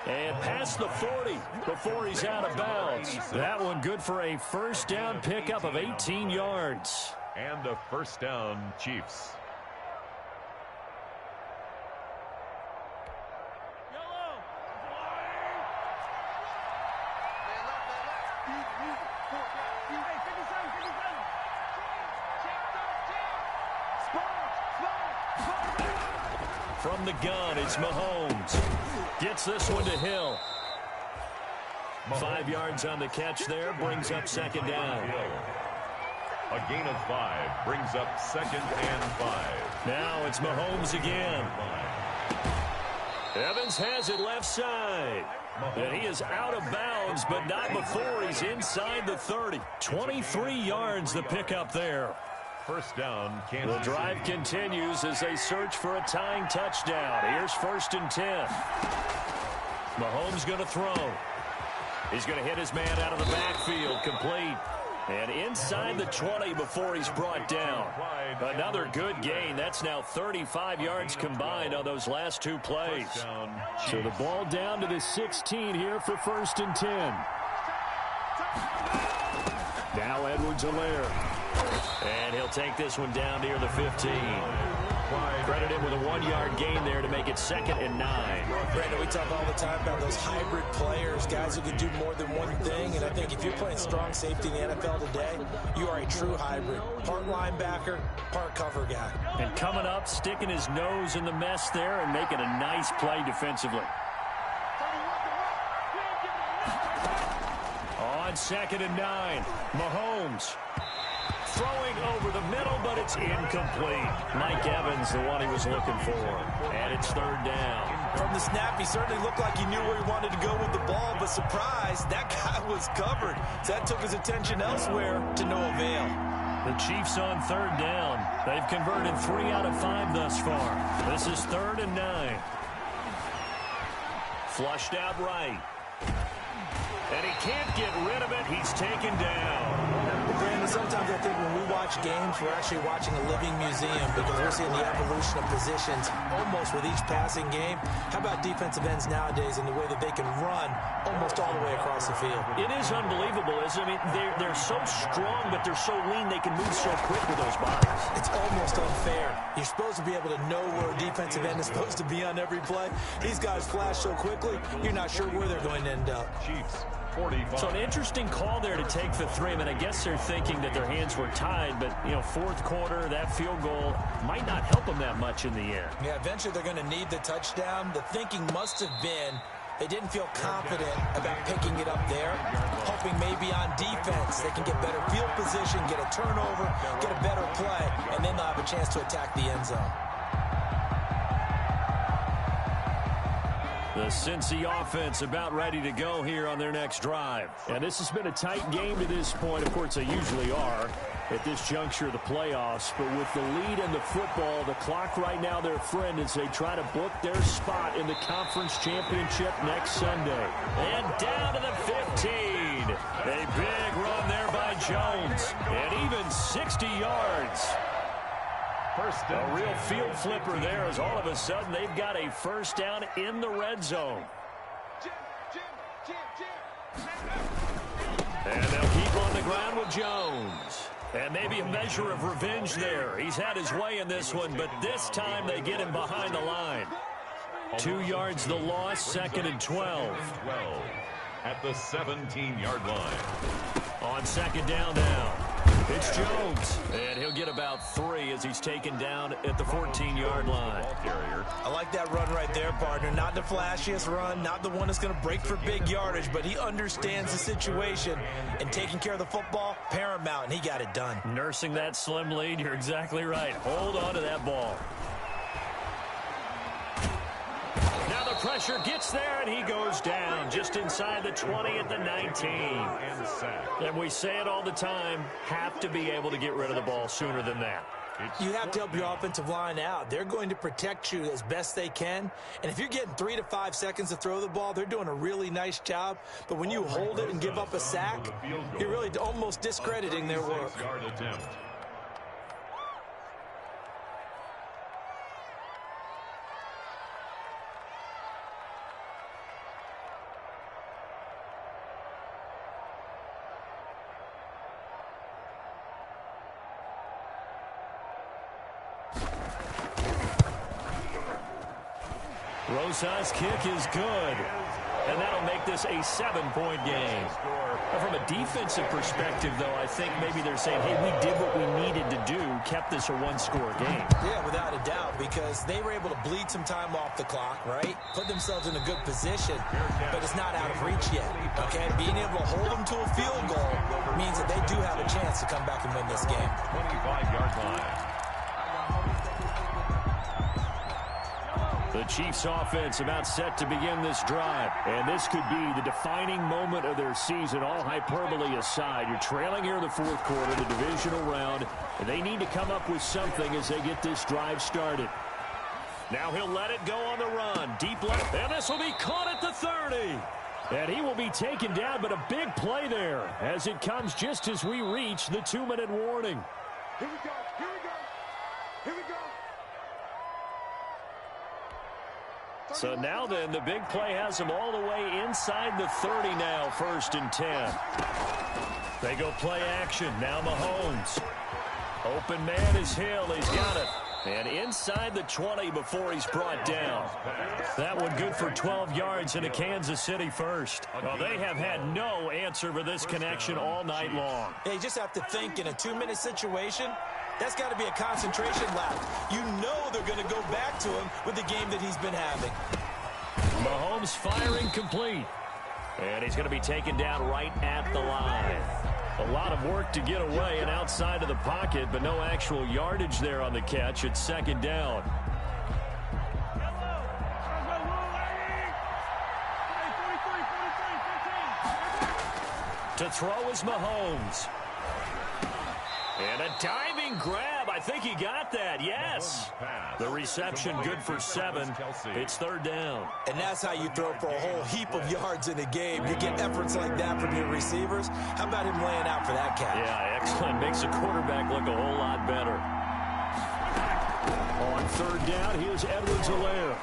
And past the 40 before he's out of bounds. That one good for a 1st down pickup of 18 yards. And a 1st down, Chiefs. From the gun, it's Mahomes. Gets this one to Hill. 5 yards on the catch there, brings up 2nd down. A gain of 5 brings up 2nd and 5. Now it's Mahomes again. Evans has it left side. And he is out of bounds, but not before he's inside the 30. 23 yards the pickup there. 1st down, Kansas The drive City. continues as they search for a tying touchdown. Here's 1st and 10. Mahomes going to throw. He's going to hit his man out of the backfield, complete. And inside the 20 before he's brought down. Another good gain. That's now 35 yards combined on those last 2 plays. So the ball down to the 16 here for 1st and 10. Now Edwards-Helaire. And he'll take this one down near the 15. Credit him with a 1-yard gain there to make it 2nd and 9. Brandon, we talk all the time about those hybrid players, guys who can do more than one thing. And I think if you're playing strong safety in the NFL today, you are a true hybrid. Part linebacker, part cover guy. And coming up, sticking his nose in the mess there and making a nice play defensively. On 2nd and 9, Mahomes. Throwing over the middle, but it's incomplete. Mike Evans, the one he was looking for. And it's 3rd down. From the snap, he certainly looked like he knew where he wanted to go with the ball, but surprise, that guy was covered. So that took his attention elsewhere to no avail. The Chiefs on third down. They've converted 3 out of 5 thus far. This is 3rd and 9. Flushed out right. And he can't get rid of it. He's taken down. Brandon, sometimes I think when we watch games, we're actually watching a living museum because we're seeing the evolution of positions almost with each passing game. How about defensive ends nowadays and the way that they can run almost all the way across the field? It is unbelievable, isn't it? I mean, they're so strong, but they're so lean they can move so quick with those bodies. It's almost unfair. You're supposed to be able to know where a defensive end is supposed to be on every play. These guys flash so quickly, you're not sure where they're going to end up. Chiefs. 45. So an interesting call there to take for 3. I mean, I guess they're thinking that their hands were tied, but, you know, 4th quarter, that field goal might not help them that much in the end. Yeah, eventually they're going to need the touchdown. The thinking must have been they didn't feel confident about picking it up there, hoping maybe on defense they can get better field position, get a turnover, get a better play, and then they'll have a chance to attack the end zone. The Cincy offense about ready to go here on their next drive. And this has been a tight game to this point. Of course, they usually are at this juncture of the playoffs. But with the lead in the football, the clock right now their friend as they try to book their spot in the conference championship next Sunday. And down to the 15. A big run there by Jones. And even 60 yards. A real field flipper there as all of a sudden they've got a first down in the red zone. And they'll keep on the ground with Jones. And maybe a measure of revenge there. He's had his way in this one, but this time they get him behind the line. 2 yards the loss, 2nd and 12. At the 17-yard line. On 2nd down now. It's Jones, and he'll get about 3 as he's taken down at the 14-yard line. I like that run right there, partner. Not the flashiest run, not the one that's going to break for big yardage, but he understands the situation, and taking care of the football, paramount, and he got it done. Nursing that slim lead, you're exactly right. Hold on to that ball. Now the pressure gets there, and he goes down just inside the 20 at the 19. And we say it all the time, have to be able to get rid of the ball sooner than that. You have to help your offensive line out. They're going to protect you as best they can. And if you're getting 3 to 5 seconds to throw the ball, they're doing a really nice job. But when you hold it and give up a sack, you're really almost discrediting their work. Rosa's kick is good, and that'll make this a 7-point game. From a defensive perspective, though, I think maybe they're saying, hey, we did what we needed to do, kept this a 1-score game. Yeah, without a doubt, because they were able to bleed some time off the clock, right? Put themselves in a good position, but it's not out of reach yet, okay? Being able to hold them to a field goal means that they do have a chance to come back and win this game. 25-yard line. The Chiefs offense about set to begin this drive. And this could be the defining moment of their season, all hyperbole aside. You're trailing here in the 4th quarter, the divisional round. And they need to come up with something as they get this drive started. Now he'll let it go on the run. Deep left, and this will be caught at the 30. And he will be taken down, but a big play there as it comes just as we reach the 2-minute warning. Here we go, here we go, here we go. So now then, the big play has them all the way inside the 30 now, 1st and 10. They go play action. Now Mahomes. Open man is Hill. He's got it. And inside the 20 before he's brought down. That one good for 12 yards in a Kansas City first. Well, they have had no answer for this connection all night long. They just have to think in a 2-minute situation. That's got to be a concentration lap. You know they're going to go back to him with the game that he's been having. Mahomes firing complete. And he's going to be taken down right at the line. A lot of work to get away and outside of the pocket, but no actual yardage there on the catch. It's 2nd down. To throw is Mahomes. And a diving grab. I think he got that. Yes. The reception good for 7. It's 3rd down. And that's how you throw for a whole heap of yards in a game. You get efforts like that from your receivers. How about him laying out for that catch? Yeah, excellent. Makes the quarterback look a whole lot better. On 3rd down, here's Edwards-Helaire.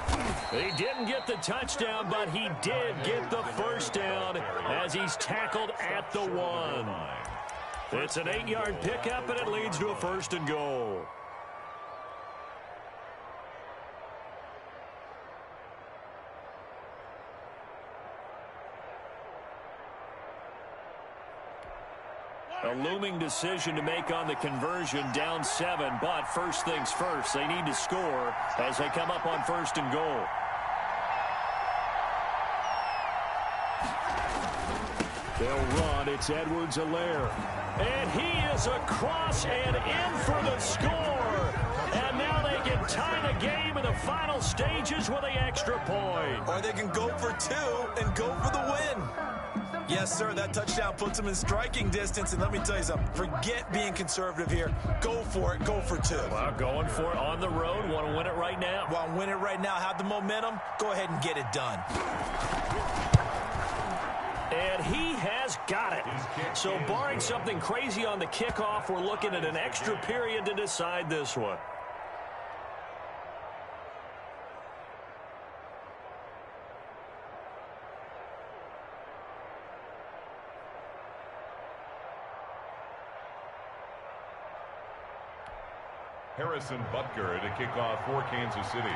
He didn't get the touchdown, but he did get the 1st down as he's tackled at the 1. It's an 8-yard pickup, and it leads to a 1st and goal. A looming decision to make on the conversion, down 7, but first things first, they need to score as they come up on 1st and goal. They'll run. It's Edwards-Helaire. And he is across and in for the score. And now they can tie the game in the final stages with the extra point. Or they can go for 2 and go for the win. Yes, sir, that touchdown puts them in striking distance. And let me tell you something, forget being conservative here. Go for it, go for 2. Well, going for it on the road. Want to win it right now. Want to win it right now, have the momentum, go ahead and get it done. And he has got it. So barring something crazy on the kickoff, we're looking at an extra period to decide this one. Harrison Butker to kick off for Kansas City.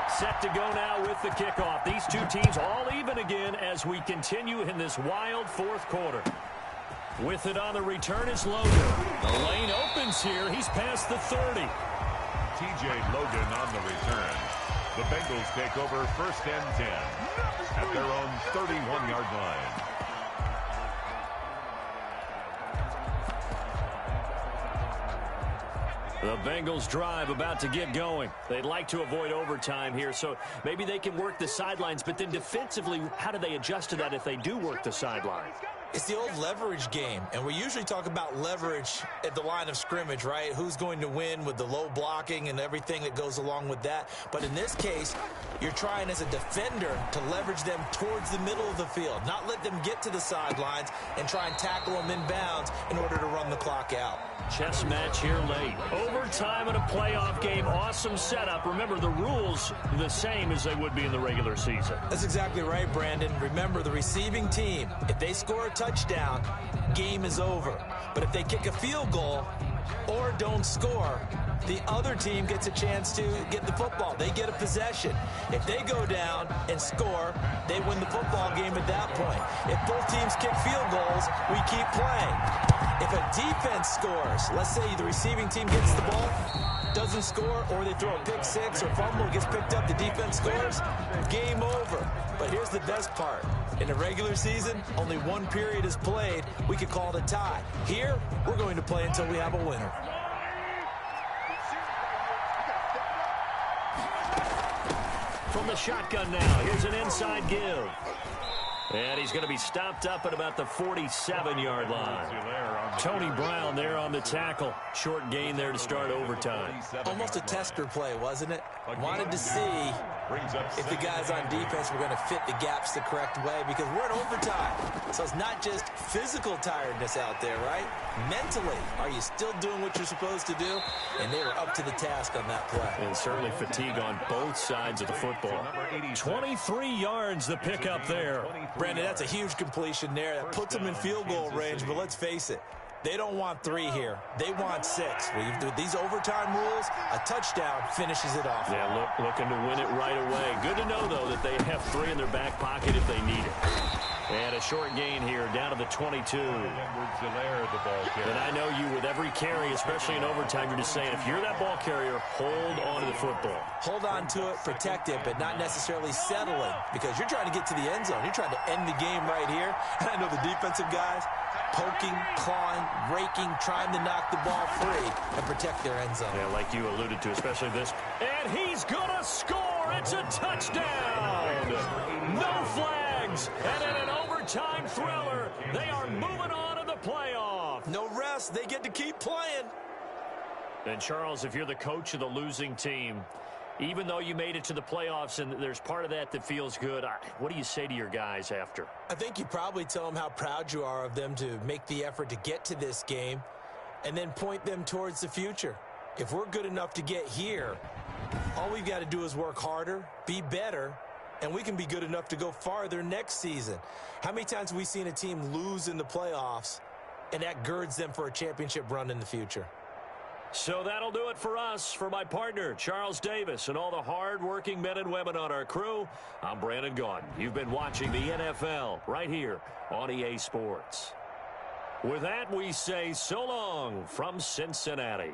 Set to go now with the kickoff. These two teams all even again as we continue in this wild 4th quarter. With it on the return is Logan. The lane opens here. He's past the 30. T.J. Logan on the return. The Bengals take over 1st and 10 at their own 31-yard line. The Bengals drive about to get going. They'd like to avoid overtime here, so maybe they can work the sidelines, but then defensively, how do they adjust to that if they do work the sideline? It's the old leverage game, and we usually talk about leverage at the line of scrimmage, right? Who's going to win with the low blocking and everything that goes along with that. But in this case, you're trying as a defender to leverage them towards the middle of the field, not let them get to the sidelines and try and tackle them inbounds in order to run the clock out. Chess match here late. Overtime in a playoff game. Awesome setup. Remember, the rules the same as they would be in the regular season. That's exactly right, Brandon. Remember, the receiving team, if they score a touchdown, game is over. But if they kick a field goal or don't score, the other team gets a chance to get the football. They get a possession. If they go down and score, they win the football game at that point. If both teams kick field goals, we keep playing. If a defense scores, let's say the receiving team gets the ball, doesn't score, or they throw a pick 6 or fumble, gets picked up, the defense scores, game over. But here's the best part. In the regular season, only 1 period is played. We could call it a tie. Here, we're going to play until we have a winner. From the shotgun now, here's an inside give. And he's going to be stopped up at about the 47-yard line. Tony Brown there on the tackle. Short gain there to start overtime. Almost a tester play, wasn't it? Wanted to see if the guys on defense were going to fit the gaps the correct way, because we're in overtime. So it's not just physical tiredness out there, right? Mentally, are you still doing what you're supposed to do? And they were up to the task on that play. And certainly fatigue on both sides of the football. 23 yards the pickup there. Brandon, that's a huge completion there. That puts them in field goal range, but let's face it. They don't want 3 here. They want 6. With these overtime rules, a touchdown finishes it off. Yeah, looking to win it right away. Good to know, though, that they have 3 in their back pocket if they need it. And a short gain here, down to the 22. And I know you, with every carry, especially in overtime, you're just saying, if you're that ball carrier, hold on to the football. Hold on to it, protect it, but not necessarily settling, because you're trying to get to the end zone. You're trying to end the game right here. And I know the defensive guys, poking, clawing, raking, trying to knock the ball free and protect their end zone. Yeah, like you alluded to, especially this. And he's going to score. It's a touchdown. No flags. And in an overtime overtime thriller. They are moving on to the playoff. No rest. They get to keep playing. And, Charles, if you're the coach of the losing team, even though you made it to the playoffs and there's part of that that feels good, what do you say to your guys after? I think you probably tell them how proud you are of them to make the effort to get to this game and then point them towards the future. If we're good enough to get here, all we've got to do is work harder, be better, and we can be good enough to go farther next season. How many times have we seen a team lose in the playoffs, and that girds them for a championship run in the future? So that'll do it for us. For my partner, Charles Davis, and all the hard-working men and women on our crew, I'm Brandon Gaudin. You've been watching the NFL right here on EA Sports. With that, we say so long from Cincinnati.